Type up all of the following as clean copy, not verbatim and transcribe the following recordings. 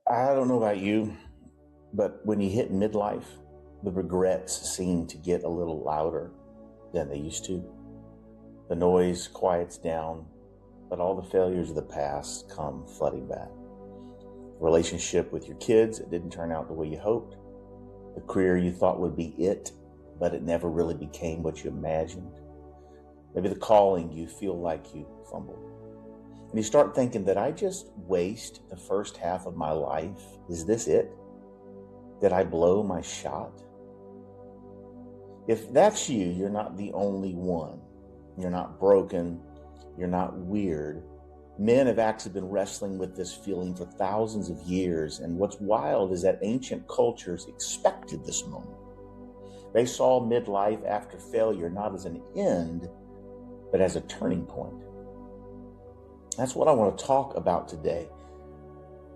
I don't know about you, but when you hit midlife, the regrets seem to get a little louder than they used to. The noise quiets down, but all the failures of the past come flooding back. Relationship with your kids, it didn't turn out the way you hoped. The career you thought would be it, but it never really became what you imagined. Maybe the calling you feel like you fumbled. And you start thinking, did I just waste the first half of my life? Is this it? Did I blow my shot? If that's you, you're not the only one. You're not broken. You're not weird. Men have actually been wrestling with this feeling for thousands of years. And what's wild is that ancient cultures expected this moment. They saw midlife after failure not as an end, but as a turning point. That's what I want to talk about today.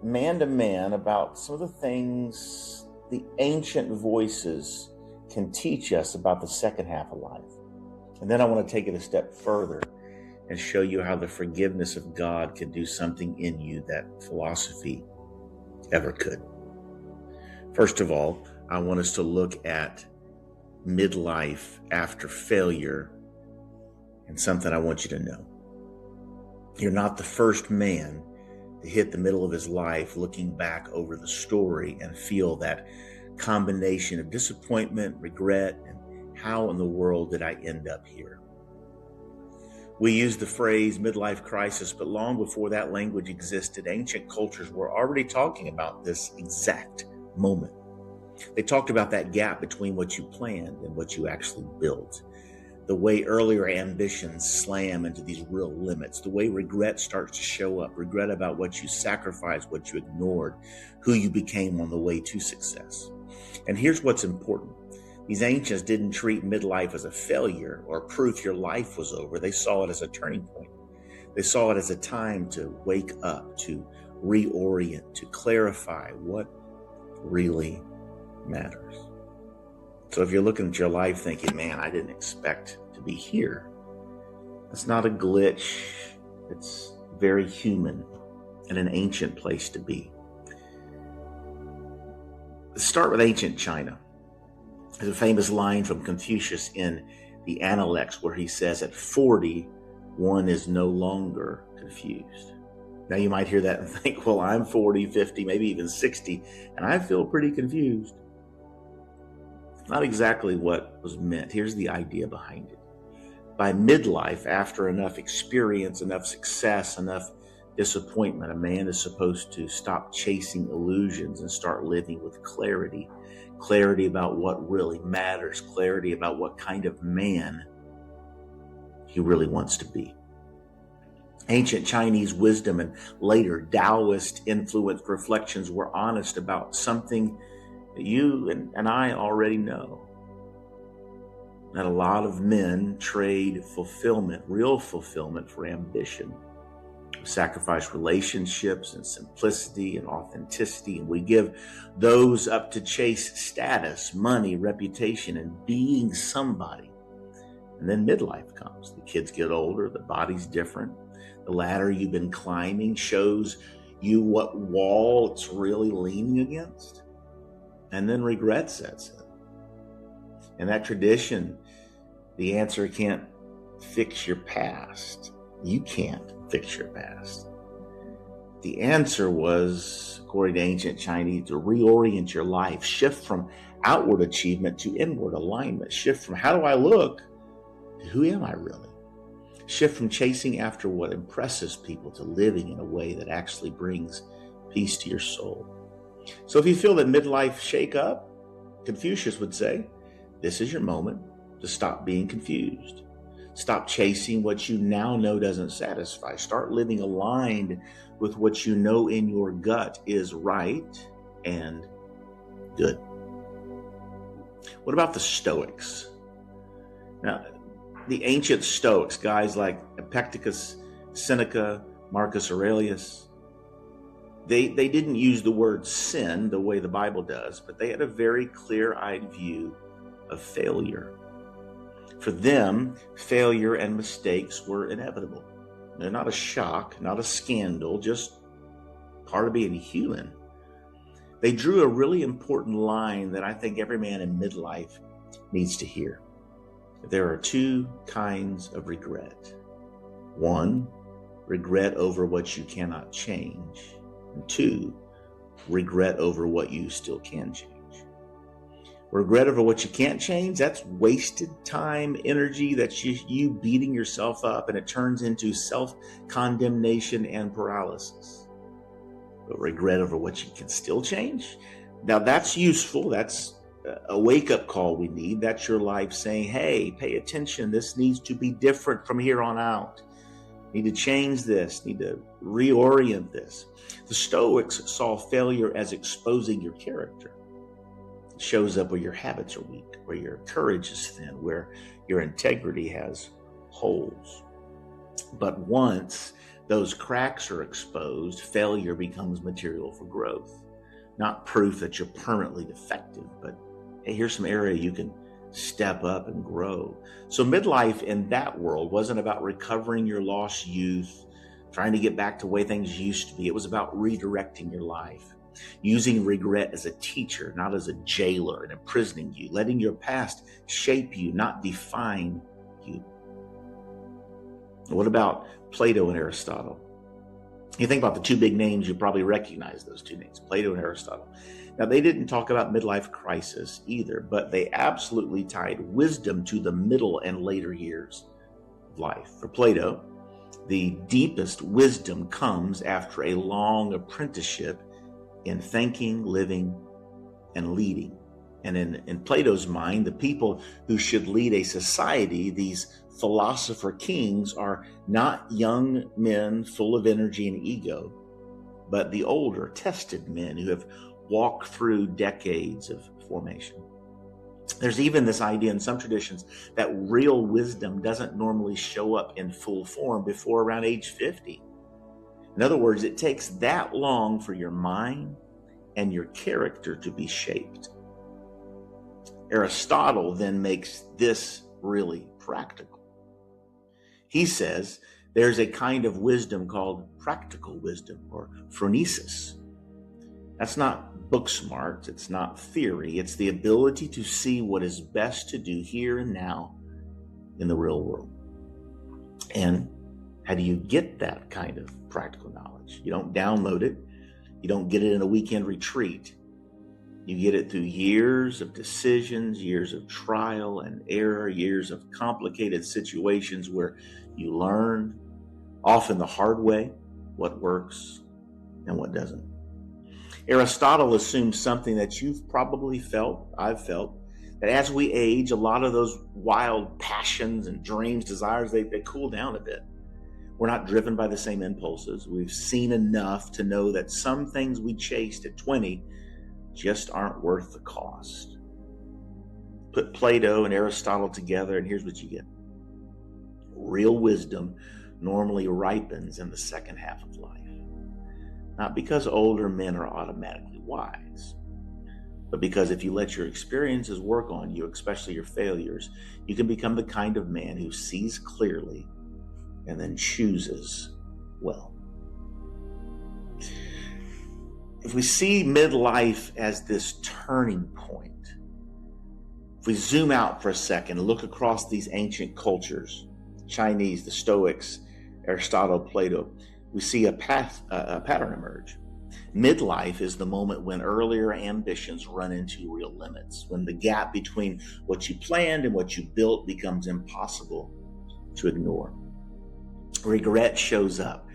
Man to man, about some of the things the ancient voices can teach us about the second half of life. And then I want to take it a step further and show you how the forgiveness of God can do something in you that philosophy ever could. First of all, I want us to look at midlife after failure and something I want you to know. You're not the first man to hit the middle of his life looking back over the story and feel that combination of disappointment, regret, and how in the world did I end up here? We use the phrase midlife crisis, but long before that language existed, ancient cultures were already talking about this exact moment. They talked about that gap between what you planned and what you actually built. The way earlier ambitions slam into these real limits, the way regret starts to show up, regret about what you sacrificed, what you ignored, who you became on the way to success. And here's what's important. These ancients didn't treat midlife as a failure or proof your life was over. They saw it as a turning point. They saw it as a time to wake up, to reorient, to clarify what really matters. So if you're looking at your life thinking, man, I didn't expect to be here, that's not a glitch. It's very human and an ancient place to be. Let's start with ancient China. There's a famous line from Confucius in the Analects where he says, at 40, one is no longer confused. Now you might hear that and think, well, I'm 40, 50, maybe even 60, and I feel pretty confused. Not exactly what was meant. Here's the idea behind it. By midlife, after enough experience, enough success, enough disappointment, a man is supposed to stop chasing illusions and start living with clarity. Clarity about what really matters, clarity about what kind of man he really wants to be. Ancient Chinese wisdom and later Taoist influenced reflections were honest about something that you and I already know. That a lot of men trade fulfillment, real fulfillment, for ambition. We sacrifice relationships and simplicity and authenticity, and we give those up to chase status, money, reputation, and being somebody. And then midlife comes. The kids get older, the body's different. The ladder you've been climbing shows you what wall it's really leaning against. And then regret sets in. And that tradition, the answer can't fix your past. You can't fix your past. The answer was, according to ancient Chinese, to reorient your life, shift from outward achievement to inward alignment, shift from how do I look to who am I really? Shift from chasing after what impresses people to living in a way that actually brings peace to your soul. So if you feel that midlife shake up, Confucius would say, this is your moment to stop being confused. Stop chasing what you now know doesn't satisfy. Start living aligned with what you know in your gut is right and good. What about the Stoics? Now, the ancient Stoics, guys like Epictetus, Seneca, Marcus Aurelius, they didn't use the word sin the way the Bible does, but they had a very clear-eyed view of failure. For them, failure and mistakes were inevitable. They're not a shock, not a scandal, just part of being human. They drew a really important line that I think every man in midlife needs to hear. There are two kinds of regret. One, regret over what you cannot change. And two, regret over what you still can change. Regret over what you can't change, that's wasted time, energy, that's you beating yourself up, and it turns into self-condemnation and paralysis. But regret over what you can still change, now that's useful. That's a wake-up call we need. That's your life saying, hey, pay attention. This needs to be different from here on out. Need to change this, need to reorient this. The Stoics saw failure as exposing your character. It shows up where your habits are weak, where your courage is thin, where your integrity has holes. But once those cracks are exposed, failure becomes material for growth. Not proof that you're permanently defective, but hey, here's some area you can step up and grow. So midlife in that world wasn't about recovering your lost youth, trying to get back to the way things used to be. It was about redirecting your life, using regret as a teacher, not as a jailer, and imprisoning you, letting your past shape you, not define you. What about Plato and Aristotle? You think about the two big names, you probably recognize those two names, Plato and Aristotle. Now, they didn't talk about midlife crisis either, but they absolutely tied wisdom to the middle and later years of life. For Plato, the deepest wisdom comes after a long apprenticeship in thinking, living, and leading. And in Plato's mind, the people who should lead a society, these philosopher kings, are not young men full of energy and ego, but the older, tested men who have walked through decades of formation. There's even this idea in some traditions that real wisdom doesn't normally show up in full form before around age 50. In other words, it takes that long for your mind and your character to be shaped. Aristotle then makes this really practical. He says there's a kind of wisdom called practical wisdom, or phronesis. That's not book smart, it's not theory, it's the ability to see what is best to do here and now in the real world. And how do you get that kind of practical knowledge? You don't download it, you don't get it in a weekend retreat. You get it through years of decisions, years of trial and error, years of complicated situations where you learn, often the hard way, what works and what doesn't. Aristotle assumes something that you've probably felt, I've felt, that as we age, a lot of those wild passions and dreams, desires, they cool down a bit. We're not driven by the same impulses. We've seen enough to know that some things we chased at 20 just aren't worth the cost. Put Plato and Aristotle together, and here's what you get. Real wisdom normally ripens in the second half of life. Not because older men are automatically wise, but because if you let your experiences work on you, especially your failures, you can become the kind of man who sees clearly and then chooses well. If we see midlife as this turning point, if we zoom out for a second and look across these ancient cultures, Chinese, the Stoics, Aristotle, Plato, we see a pattern emerge. Midlife is the moment when earlier ambitions run into real limits, when the gap between what you planned and what you built becomes impossible to ignore. Regret shows up,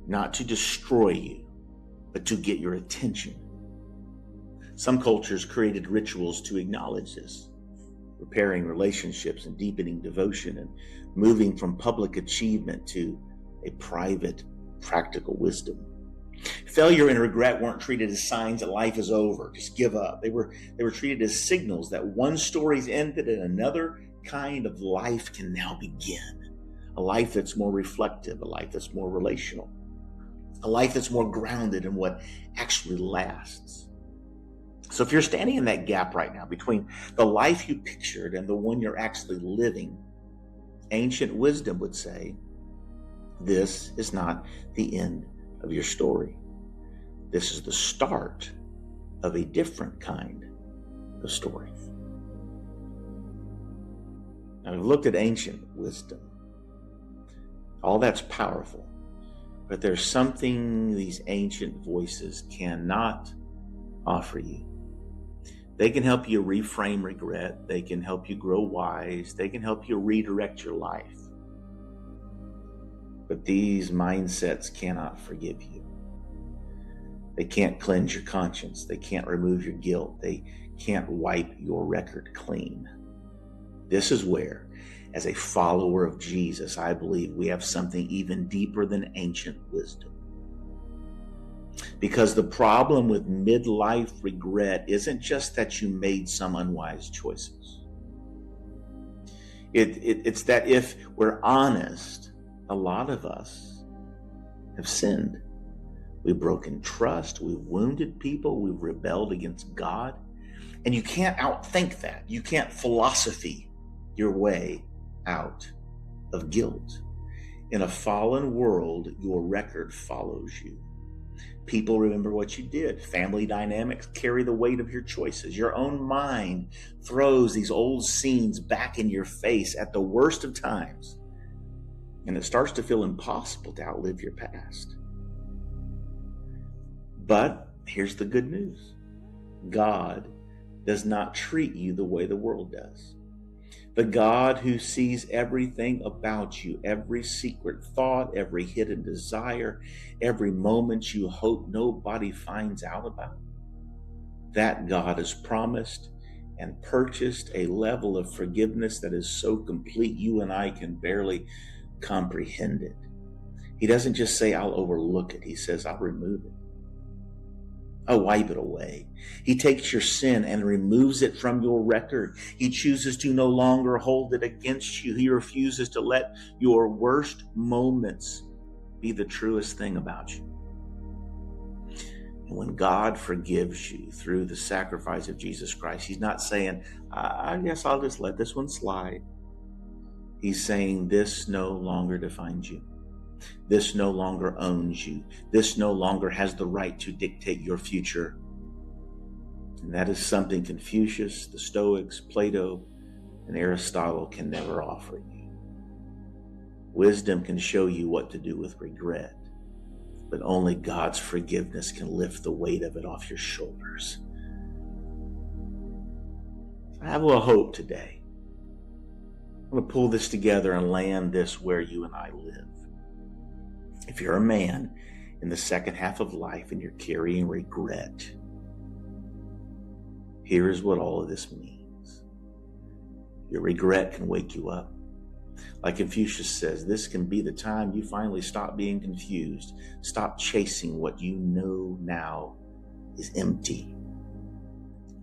not to destroy you, but to get your attention. Some cultures created rituals to acknowledge this, repairing relationships and deepening devotion and moving from public achievement to a private, practical wisdom. Failure and regret weren't treated as signs that life is over, just give up. They were treated as signals that one story's ended and another kind of life can now begin. A life that's more reflective, a life that's more relational, a life that's more grounded in what actually lasts. So if you're standing in that gap right now between the life you pictured and the one you're actually living, ancient wisdom would say, this is not the end of your story. This is the start of a different kind of story. Now, we've looked at ancient wisdom. All that's powerful, but there's something these ancient voices cannot offer you. They can help you reframe regret. They can help you grow wise. They can help you redirect your life. But these mindsets cannot forgive you. They can't cleanse your conscience. They can't remove your guilt. They can't wipe your record clean. This is where, as a follower of Jesus, I believe we have something even deeper than ancient wisdom. Because the problem with midlife regret isn't just that you made some unwise choices. It's that if we're honest, a lot of us have sinned. We've broken trust. We've wounded people. We've rebelled against God. And you can't outthink that. You can't philosophy your way out of guilt. In a fallen world, your record follows you. People remember what you did. Family dynamics carry the weight of your choices. Your own mind throws these old scenes back in your face at the worst of times. And it starts to feel impossible to outlive your past. But here's the good news. God does not treat you the way the world does. The God who sees everything about you, every secret thought, every hidden desire, every moment you hope nobody finds out about, that God has promised and purchased a level of forgiveness that is so complete you and I can barely comprehend it. He doesn't just say, I'll overlook it. He says, I'll remove it. I'll wipe it away. He takes your sin and removes it from your record. He chooses to no longer hold it against you. He refuses to let your worst moments be the truest thing about you. And when God forgives you through the sacrifice of Jesus Christ, he's not saying, I guess I'll just let this one slide. He's saying this no longer defines you. This no longer owns you. This no longer has the right to dictate your future. And that is something Confucius, the Stoics, Plato, and Aristotle can never offer you. Wisdom can show you what to do with regret, but only God's forgiveness can lift the weight of it off your shoulders. I have a little hope today. I'm going to pull this together and land this where you and I live. If you're a man in the second half of life and you're carrying regret, here's what all of this means. Your regret can wake you up. Like Confucius says, this can be the time you finally stop being confused, stop chasing what you know now is empty.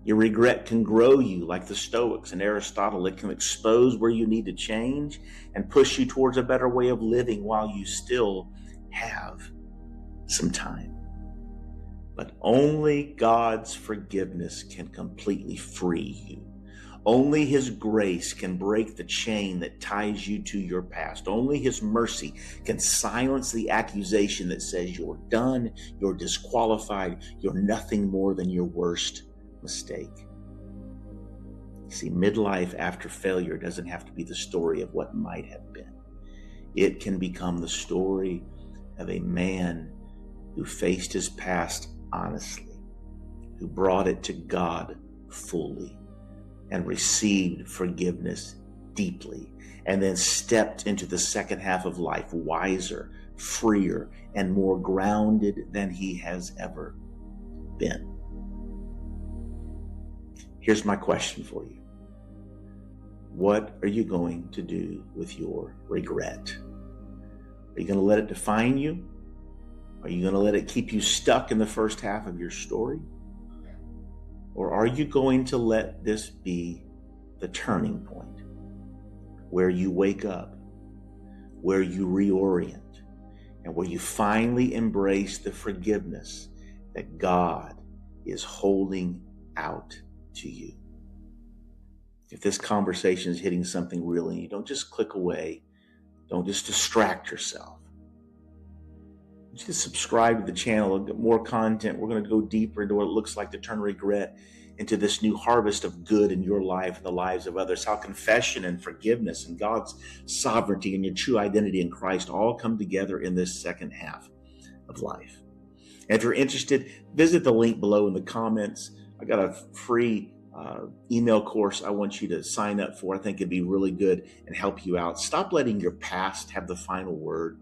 Your regret can grow you like the Stoics and Aristotle. It can expose where you need to change and push you towards a better way of living while you still have some time. But only God's forgiveness can completely free you. Only his grace can break the chain that ties you to your past. Only his mercy can silence the accusation that says you're done, you're disqualified, you're nothing more than your worst mistake. See, midlife after failure doesn't have to be the story of what might have been. It can become the story of a man who faced his past honestly, who brought it to God fully and received forgiveness deeply, and then stepped into the second half of life wiser, freer, and more grounded than he has ever been. Here's my question for you. What are you going to do with your regret? Are you going to let it define you? Are you going to let it keep you stuck in the first half of your story? Or are you going to let this be the turning point where you wake up, where you reorient, and where you finally embrace the forgiveness that God is holding out to you? If this conversation is hitting something real in you, don't just click away. Don't just distract yourself. you to subscribe to the channel and get more content. We're going to go deeper into what it looks like to turn regret into this new harvest of good in your life and the lives of others. How confession and forgiveness and God's sovereignty and your true identity in Christ all come together in this second half of life. And if you're interested, visit the link below in the comments. I got a free email course I want you to sign up for. I think it'd be really good and help you out. Stop letting your past have the final word.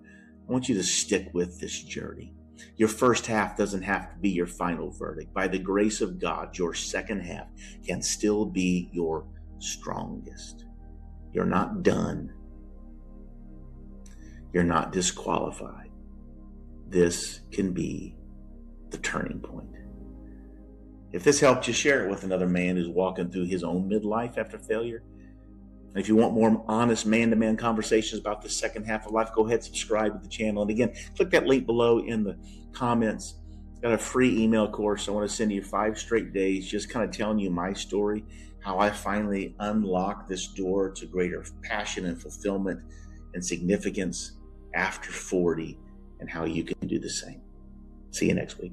I want you to stick with this journey. Your first half doesn't have to be your final verdict. By the grace of God, your second half can still be your strongest. You're not done. You're not disqualified. This can be the turning point. If this helped you, share it with another man who's walking through his own midlife after failure. And if you want more honest man-to-man conversations about the second half of life, go ahead, subscribe to the channel. And again, click that link below in the comments. It's got a free email course. I want to send you 5 straight days, just kind of telling you my story, how I finally unlocked this door to greater passion and fulfillment and significance after 40, and how you can do the same. See you next week.